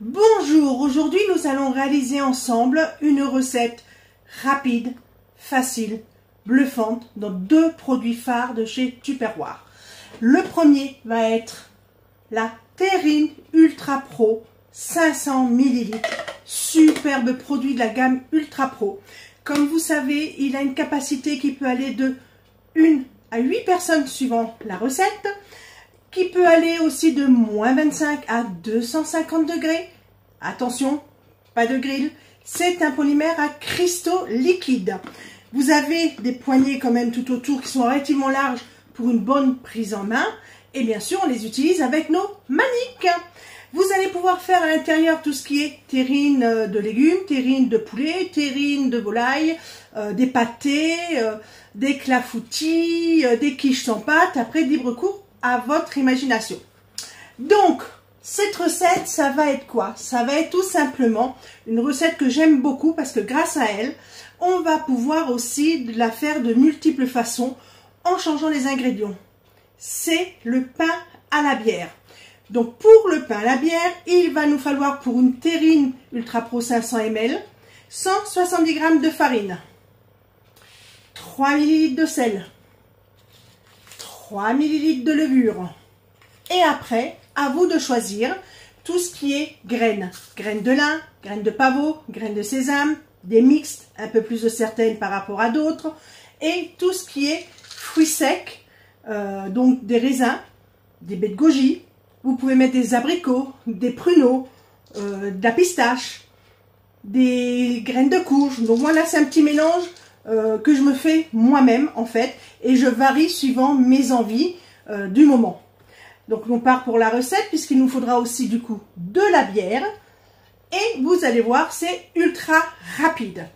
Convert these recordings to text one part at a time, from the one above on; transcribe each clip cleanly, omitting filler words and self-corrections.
Bonjour, aujourd'hui nous allons réaliser ensemble une recette rapide, facile, bluffante dans deux produits phares de chez Tupperware. Le premier va être la Terrine Ultra Pro 500 ml, superbe produit de la gamme Ultra Pro. Comme vous savez, il a une capacité qui peut aller de 1 à 8 personnes suivant la recette, qui peut aller aussi de moins 25 à 250 degrés. Attention, pas de grill. C'est un polymère à cristaux liquides. Vous avez des poignées quand même tout autour qui sont relativement larges pour une bonne prise en main. Et bien sûr, on les utilise avec nos maniques. Vous allez pouvoir faire à l'intérieur tout ce qui est terrine de légumes, terrine de poulet, terrine de volaille, des pâtés, des clafoutis, des quiches sans pâte, après libre cours à votre imagination. Donc, cette recette, ça va être quoi? Ça va être tout simplement une recette que j'aime beaucoup parce que grâce à elle, on va pouvoir aussi la faire de multiples façons en changeant les ingrédients. C'est le pain à la bière. Donc pour le pain à la bière, il va nous falloir pour une terrine Ultra Pro 500 ml, 170 g de farine, 3 ml de sel, 3 ml de levure. Et après, à vous de choisir tout ce qui est graines. Graines de lin, graines de pavot, graines de sésame, des mixtes, un peu plus de certaines par rapport à d'autres. Et tout ce qui est fruits secs, donc des raisins, des baies de goji. Vous pouvez mettre des abricots, des pruneaux, de la pistache, des graines de courge. Donc voilà, c'est un petit mélange que je me fais moi-même en fait. Et je varie suivant mes envies du moment. Donc on part pour la recette puisqu'il nous faudra aussi du coup de la bière. Et vous allez voir, c'est ultra rapide.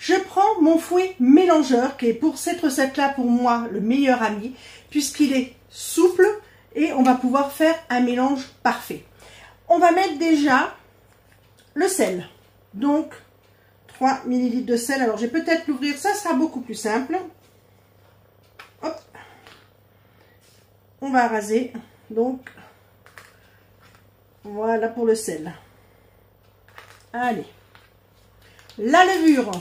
Je prends mon fouet mélangeur qui est pour cette recette-là pour moi le meilleur ami puisqu'il est souple et on va pouvoir faire un mélange parfait. On va mettre déjà le sel. Donc 3 ml de sel. Alors je vais peut-être l'ouvrir, ça sera beaucoup plus simple. Hop. On va raser. Donc, voilà pour le sel. Allez. La levure. «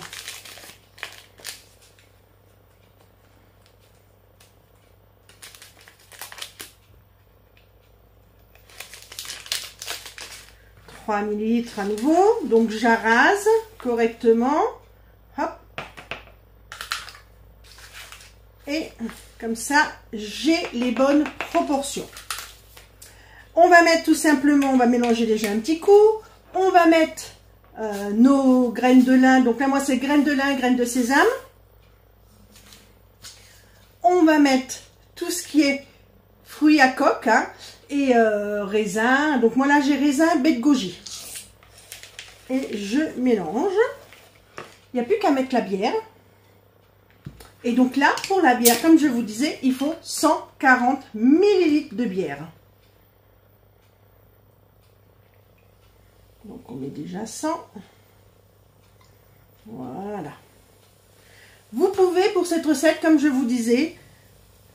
3 ml à nouveau. Donc, j'arrase correctement. Hop. Et comme ça, j'ai les bonnes proportions. On va mettre tout simplement, on va mélanger déjà un petit coup. On va mettre nos graines de lin. Donc là, moi, c'est graines de lin, graines de sésame. On va mettre tout ce qui est fruits à coque hein, et raisins. Donc moi, là, j'ai raisin, baies de goji. Et je mélange. Il n'y a plus qu'à mettre la bière. Et donc là, pour la bière, comme je vous disais, il faut 140 ml de bière. Donc on met déjà 100. Voilà. Vous pouvez pour cette recette, comme je vous disais,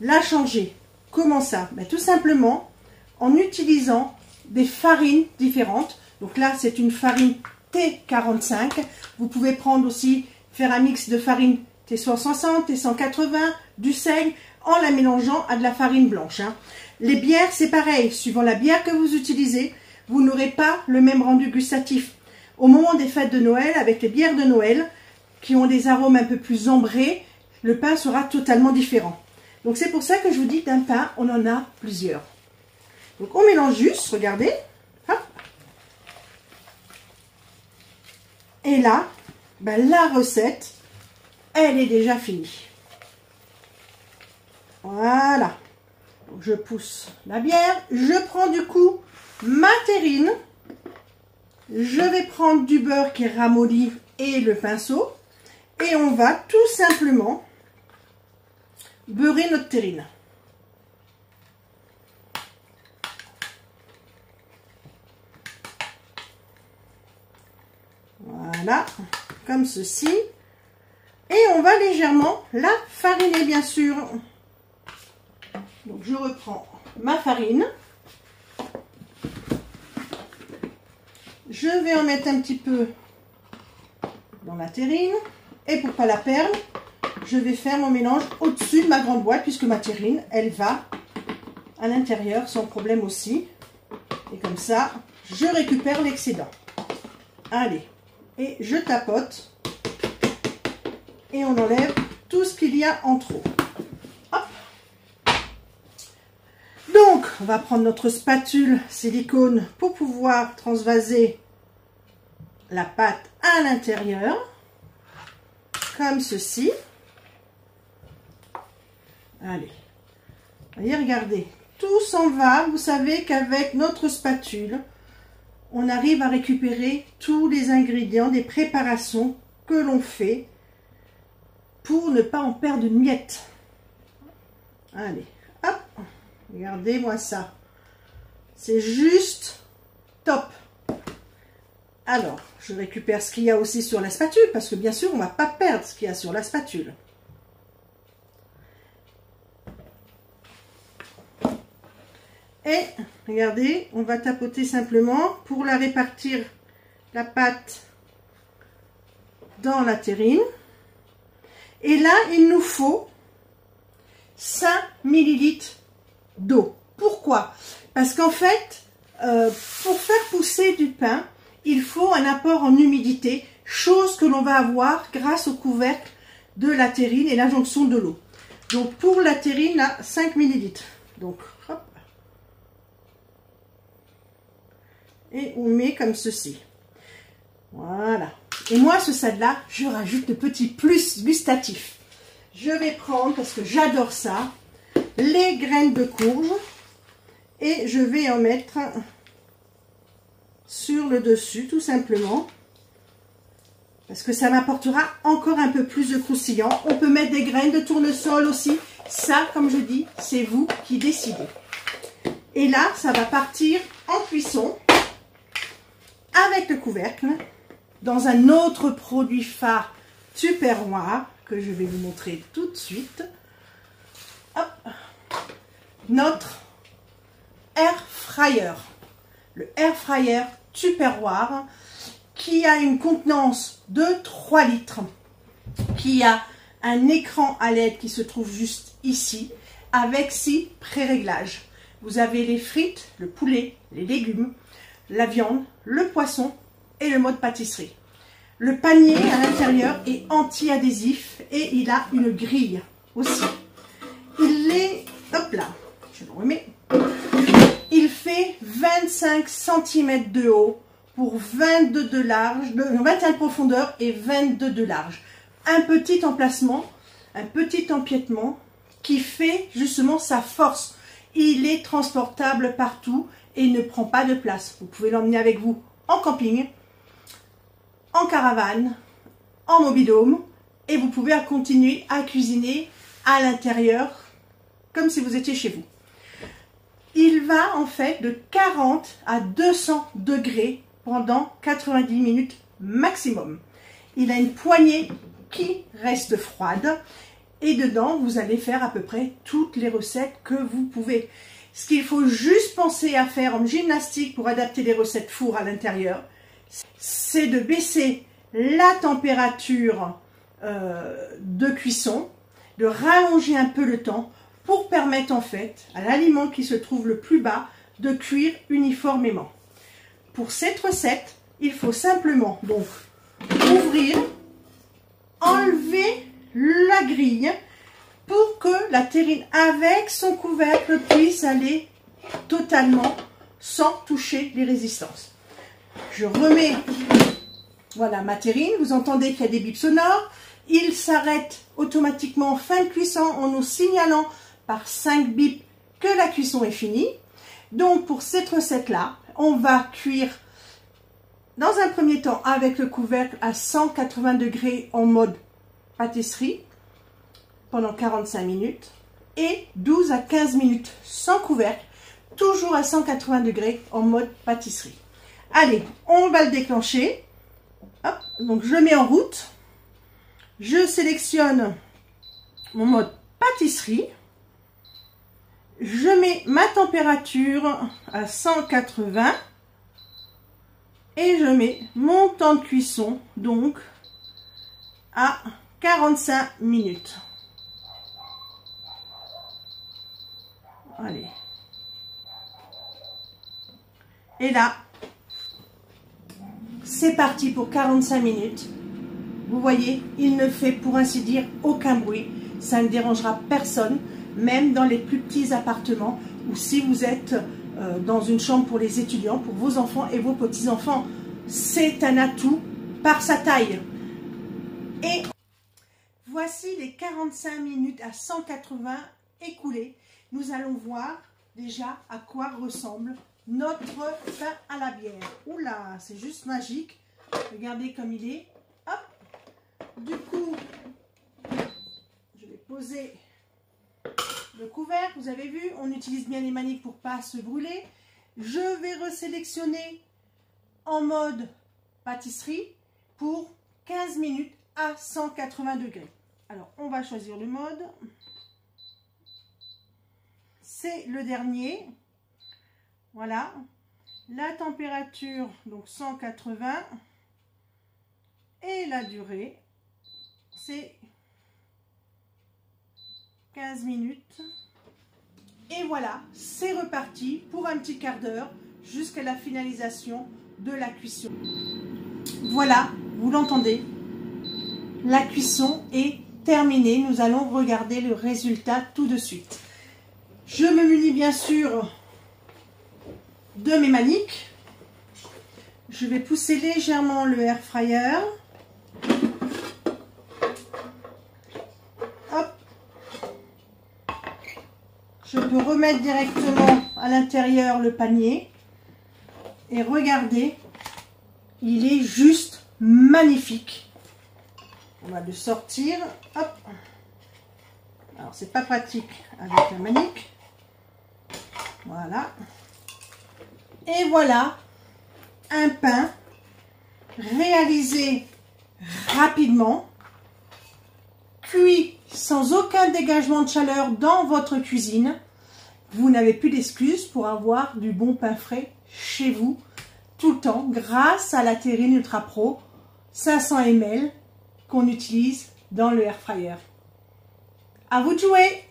la changer. Comment ça? Ben, tout simplement en utilisant des farines différentes. Donc là c'est une farine T45. Vous pouvez prendre aussi, faire un mix de farine T160, T180, du seigle en la mélangeant à de la farine blanche. Hein. Les bières c'est pareil, suivant la bière que vous utilisez. Vous n'aurez pas le même rendu gustatif. Au moment des fêtes de Noël, avec les bières de Noël, qui ont des arômes un peu plus ambrés, le pain sera totalement différent. Donc c'est pour ça que je vous dis d'un pain, on en a plusieurs. Donc on mélange juste, regardez. Hop. Et là, ben, la recette, elle est déjà finie. Voilà. Donc je pousse la bière, je prends du coup ma terrine, je vais prendre du beurre qui est ramolli et le pinceau et on va tout simplement beurrer notre terrine. Voilà, comme ceci. Et on va légèrement la fariner bien sûr. Donc je reprends ma farine. Je vais en mettre un petit peu dans la terrine. Et pour pas la perdre, je vais faire mon mélange au-dessus de ma grande boîte, puisque ma terrine, elle va à l'intérieur sans problème aussi. Et comme ça, je récupère l'excédent. Allez, et je tapote. Et on enlève tout ce qu'il y a en trop. Hop. Donc, on va prendre notre spatule silicone pour pouvoir transvaser la pâte à l'intérieur. Comme ceci. Allez. Voyez, regardez. Tout s'en va. Vous savez qu'avec notre spatule, on arrive à récupérer tous les ingrédients des préparations que l'on fait pour ne pas en perdre une miette. Allez, hop, regardez-moi ça. C'est juste top. Alors, je récupère ce qu'il y a aussi sur la spatule, parce que bien sûr, on ne va pas perdre ce qu'il y a sur la spatule. Et, regardez, on va tapoter simplement pour la répartir, la pâte, dans la terrine. Et là, il nous faut 5 ml d'eau. Pourquoi? Parce qu'en fait, pour faire pousser du pain, il faut un apport en humidité, chose que l'on va avoir grâce au couvercle de la terrine et la jonction de l'eau. Donc pour la terrine, là, 5 ml. Donc, hop. Et on met comme ceci. Voilà. Et moi, à ce stade-là, je rajoute le petit plus gustatif. Je vais prendre, parce que j'adore ça, les graines de courge. Et je vais en mettre sur le dessus, tout simplement. Parce que ça m'apportera encore un peu plus de croustillant. On peut mettre des graines de tournesol aussi. Ça, comme je dis, c'est vous qui décidez. Et là, ça va partir en cuisson avec le couvercle dans un autre produit phare Tupperware que je vais vous montrer tout de suite. Hop. Notre air fryer. Le air fryer Tupperware qui a une contenance de 3 litres, qui a un écran à LED qui se trouve juste ici, avec 6 pré-réglages. Vous avez les frites, le poulet, les légumes, la viande, le poisson et le mode pâtisserie. Le panier à l'intérieur est anti-adhésif et il a une grille aussi. Il est, hop là, je le remets, il fait 25 cm de haut pour 22 de large, 21 de profondeur et 22 de large. Un petit emplacement, un petit empiètement qui fait justement sa force. Il est transportable partout et ne prend pas de place. Vous pouvez l'emmener avec vous en camping, en caravane, en mobil-home et vous pouvez continuer à cuisiner à l'intérieur comme si vous étiez chez vous. Il va en fait de 40 à 200 degrés pendant 90 minutes maximum. Il a une poignée qui reste froide et dedans vous allez faire à peu près toutes les recettes que vous pouvez. Ce qu'il faut juste penser à faire en gymnastique pour adapter les recettes four à l'intérieur, c'est de baisser la température de cuisson, de rallonger un peu le temps pour permettre en fait à l'aliment qui se trouve le plus bas de cuire uniformément. Pour cette recette, il faut simplement donc ouvrir, enlever la grille pour que la terrine avec son couvercle puisse aller totalement sans toucher les résistances. Je remets, voilà ma terrine, vous entendez qu'il y a des bips sonores. Il s'arrête automatiquement en fin de cuisson en nous signalant par 5 bips que la cuisson est finie. Donc pour cette recette-là, on va cuire dans un premier temps avec le couvercle à 180 degrés en mode pâtisserie pendant 45 minutes et 12 à 15 minutes sans couvercle, toujours à 180 degrés en mode pâtisserie. Allez, on va le déclencher. Hop, donc je le mets en route. Je sélectionne mon mode pâtisserie. Je mets ma température à 180 Et je mets mon temps de cuisson, donc, à 45 minutes. Allez. Et là, c'est parti pour 45 minutes. Vous voyez, il ne fait pour ainsi dire aucun bruit. Ça ne dérangera personne, même dans les plus petits appartements ou si vous êtes dans une chambre pour les étudiants, pour vos enfants et vos petits-enfants. C'est un atout par sa taille. Et voici les 45 minutes à 180 écoulées. Nous allons voir déjà à quoi ressemble notre pain à la bière. Oula, c'est juste magique. Regardez comme il est. Hop. Du coup, je vais poser le couvercle. Vous avez vu, on utilise bien les maniques pour ne pas se brûler. Je vais resélectionner en mode pâtisserie pour 15 minutes à 180 degrés. Alors, on va choisir le mode. C'est le dernier. Voilà. La température, donc 180. Et la durée, c'est 15 minutes. Et voilà, c'est reparti pour un petit quart d'heure jusqu'à la finalisation de la cuisson. Voilà, vous l'entendez, la cuisson est terminée. Nous allons regarder le résultat tout de suite. Je me munis bien sûr de mes maniques. Je vais pousser légèrement le air fryer. Hop. Je peux remettre directement à l'intérieur le panier. Et regardez, il est juste magnifique. On va le sortir. Hop. Alors, c'est pas pratique avec la manique. Voilà. Et voilà un pain réalisé rapidement, cuit sans aucun dégagement de chaleur dans votre cuisine. Vous n'avez plus d'excuses pour avoir du bon pain frais chez vous tout le temps grâce à la Terrine Ultra Pro 500 ml qu'on utilise dans le air fryer. À vous de jouer!